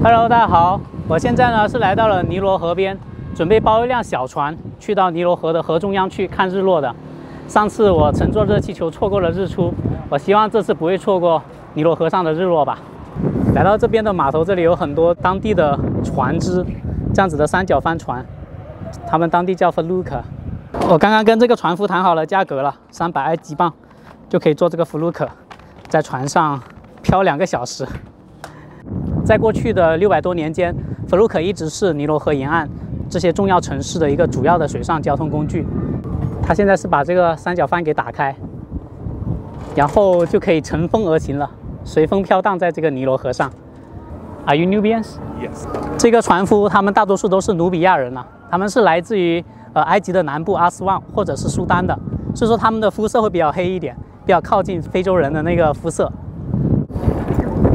Hello， 大家好，我现在呢是来到了尼罗河边，准备包一辆小船去到尼罗河的河中央去看日落的。上次我乘坐热气球错过了日出，我希望这次不会错过尼罗河上的日落吧。来到这边的码头，这里有很多当地的船只，这样子的三角帆船，他们当地叫 Felucca。我刚刚跟这个船夫谈好了价格了，300埃及镑就可以坐这个 Felucca， 在船上漂2个小时。在过去的600多年间， Felucca 一直是尼罗河沿岸这些重要城市的一个主要的水上交通工具。它现在是把这个三角帆给打开，然后就可以乘风而行了，随风飘荡在这个尼罗河上。Are you Nubians? Yes. 这个船夫他们大多数都是努比亚人了，他们是来自于埃及的南部阿斯旺或者是苏丹的，所以说他们的肤色会比较黑一点，比较靠近非洲人的那个肤色。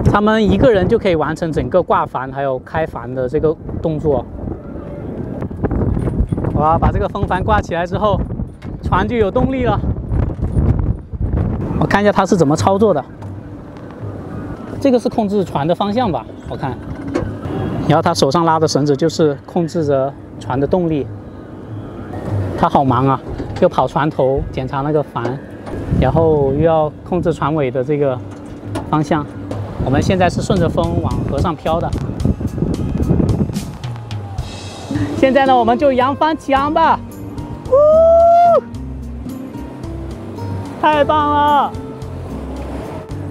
他们一个人就可以完成整个挂帆还有开帆的这个动作。哇，把这个风帆挂起来之后，船就有动力了。我看一下它是怎么操作的。这个是控制船的方向吧，我看。然后他手上拉的绳子就是控制着船的动力。他好忙啊，又跑船头检查那个帆，然后又要控制船尾的这个方向。我们现在是顺着风往河上飘的。现在呢，我们就扬帆起航吧！太棒了！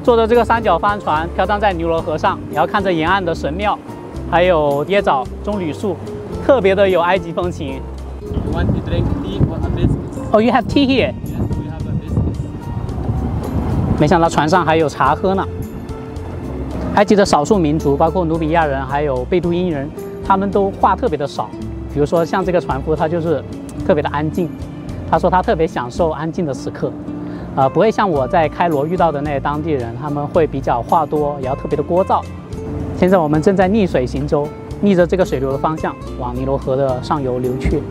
坐着这个三角帆船飘荡在尼罗河上，然后看着沿岸的神庙，还有椰枣、棕榈树，特别的有埃及风情。You want to drink tea or a biscuit? Oh, you have tea here? Yes, we have a biscuit. 没想到船上还有茶喝呢。埃及的少数民族，包括努比亚人，还有贝都因人，他们都话特别的少。比如说像这个船夫，他就是特别的安静。他说他特别享受安静的时刻，不会像我在开罗遇到的那些当地人，他们会比较话多，然后特别的聒噪。现在我们正在逆水行舟，逆着这个水流的方向往尼罗河的上游流去。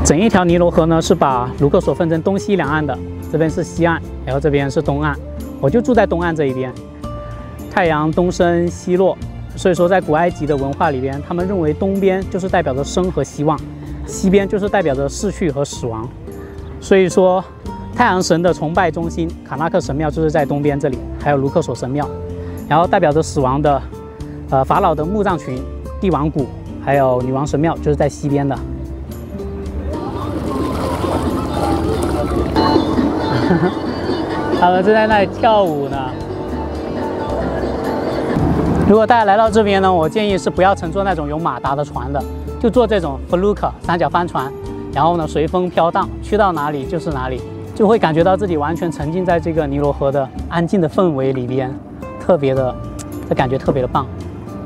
整一条尼罗河呢是把卢克索分成东西两岸的，这边是西岸，然后这边是东岸。我就住在东岸这一边。太阳东升西落，所以说在古埃及的文化里边，他们认为东边就是代表着生和希望，西边就是代表着逝去和死亡。所以说，太阳神的崇拜中心卡纳克神庙就是在东边这里，还有卢克索神庙。然后代表着死亡的，法老的墓葬群、帝王谷，还有女王神庙就是在西边的。他们正在那里跳舞呢。如果大家来到这边呢，我建议是不要乘坐那种有马达的船的，就坐这种 Felucca 三角帆船，然后呢随风飘荡，去到哪里就是哪里，就会感觉到自己完全沉浸在这个尼罗河的安静的氛围里边，这感觉特别的棒。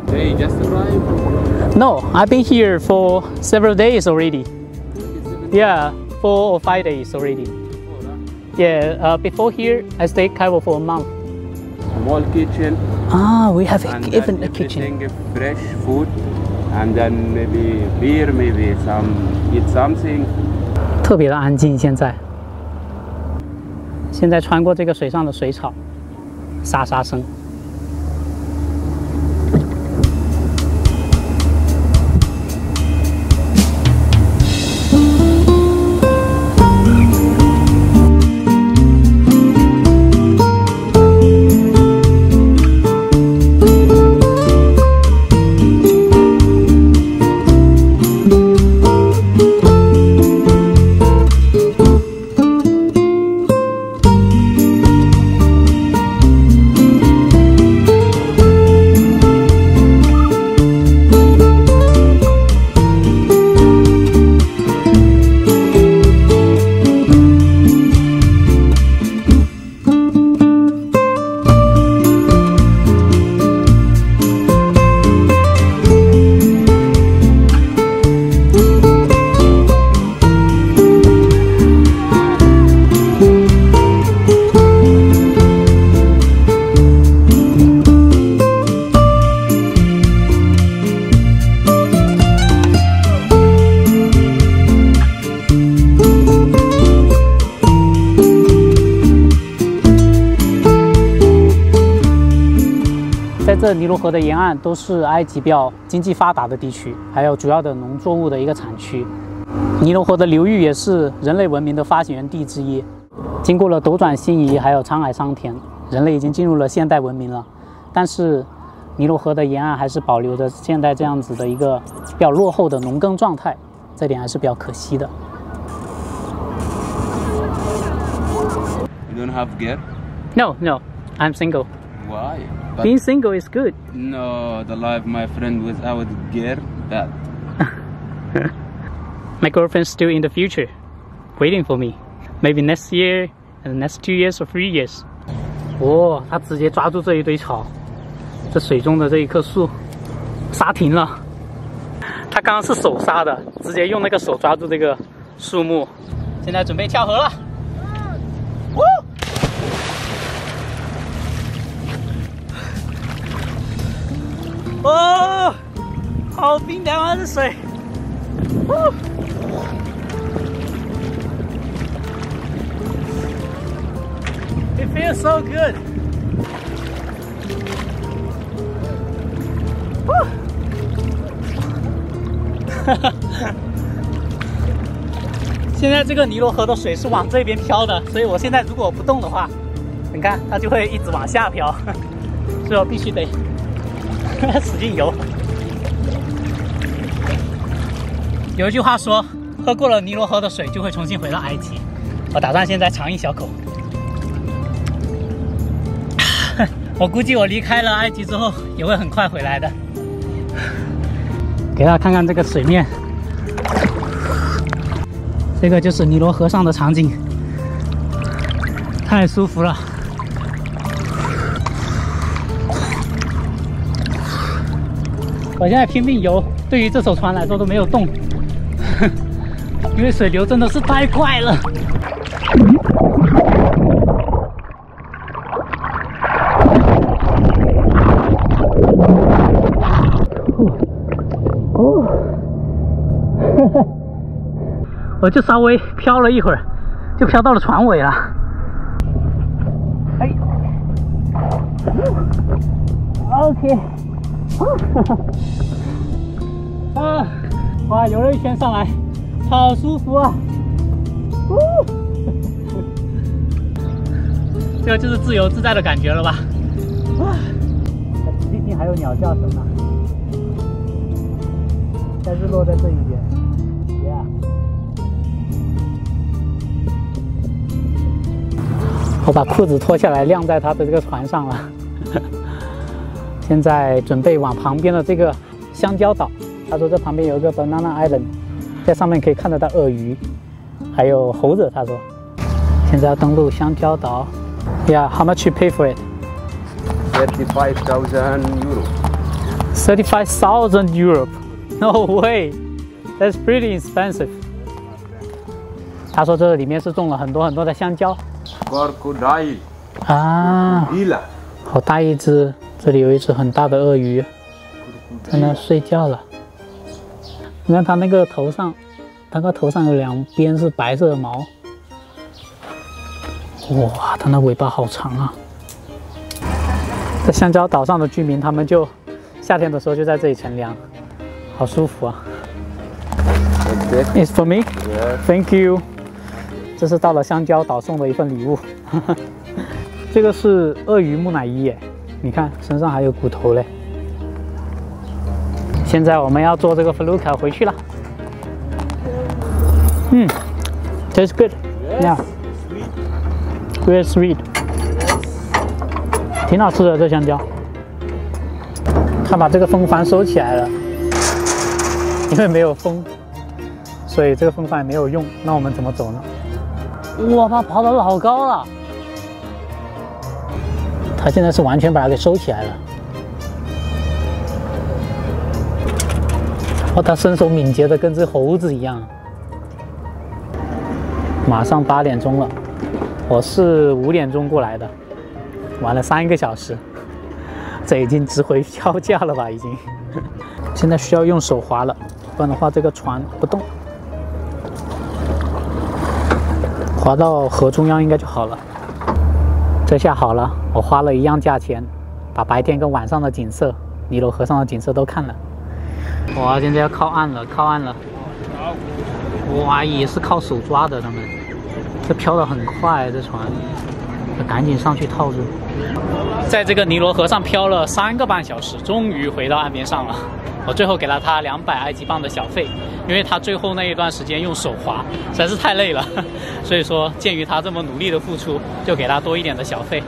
Hey, just arrived? No, I've been here for several days already. Yeah, 4 or 5 days already. Yeah, before here I stayed Cairo for a month. Small kitchen. Ah, we have And even then a kitchen. everything fresh food, and then maybe beer, maybe eat something. 特别的安静，现在穿过这个水上的水草，沙沙声。个尼罗河的沿岸都是埃及比较经济发达的地区，还有主要的农作物的一个产区。尼罗河的流域也是人类文明的发源地之一。经过了斗转星移，还有沧海桑田，人类已经进入了现代文明了。但是尼罗河的沿岸还是保留着现在这样子的一个比较落后的农耕状态，这点还是比较可惜的。You don't have gear? No, no, I'm single. Why? Being single is good. No, the life my friend without gear, bad. My girlfriend's still in the future, waiting for me. Maybe next year, and the next 2 years or 3 years. 哦，他直接抓住这一堆草，这水中的这一棵树，刹停了。他刚刚是手刹的，直接用那个手抓住这个树木。现在准备跳河了。哦，好冰凉啊，这水。It feels so good. 现在这个尼罗河的水是往这边飘的，所以我现在如果不动的话，你看它就会一直往下飘，所以我必须得使劲游。有一句话说，喝过了尼罗河的水就会重新回到埃及。我打算现在尝一小口。我估计我离开了埃及之后也会很快回来的。给大家看看这个水面，这个就是尼罗河上的场景，太舒服了。我现在拼命游，对于这艘船来说都没有动，因为水流真的是太快了。我就稍微飘了一会儿，就飘到了船尾了。哎 ，OK， 啊，哇，游了一圈上来，好舒服啊！这个就是自由自在的感觉了吧？啊，仔细听还有鸟叫声呢。在日落在这一边。我把裤子脱下来晾在他的这个船上了。现在准备往旁边的这个香蕉岛。他说这旁边有一个 Banana Island， 在上面可以看得到鳄鱼，还有猴子。他说现在要登陆香蕉岛。Yeah, how much you pay for it? 35,000 euro. 35,000 euro? No way. That's pretty expensive. 他说这里面是种了很多的香蕉。Crocodile 啊，好大一只！这里有一只很大的鳄鱼，在那睡觉了。你看它那个头上，它个头上有2边是白色的毛。哇，它那尾巴好长啊！在香蕉岛上的居民，他们就夏天的时候就在这里乘凉，好舒服啊。It's for me. Thank you. 这是到了香蕉岛送的一份礼物。这个是鳄鱼木乃伊耶，你看身上还有骨头嘞。现在我们要坐这个 Felucca 回去了。Tastes good. Yeah. Very sweet. 挺好吃的这香蕉。他把这个风帆收起来了，因为没有风，所以这个风帆也没有用。那我们怎么走呢？哇，它跑得老高了！它现在是完全把它给收起来了。哦，它身手敏捷的跟只猴子一样。马上8点钟了，我是5点钟过来的，玩了3个小时，这已经值回票价了吧？已经。现在需要用手划了，不然的话这个船不动。划到河中央应该就好了。这下好了，我花了一样价钱，把白天跟晚上的景色，尼罗河上的景色都看了。哇，现在要靠岸了，靠岸了！哇，也是靠手抓的，他们这飘得很快，这船，赶紧上去套住。在这个尼罗河上漂了3个半小时，终于回到岸边上了。我最后给了他200埃及镑的小费，因为他最后那一段时间用手划，实在是太累了，所以说鉴于他这么努力的付出，就给他多一点的小费。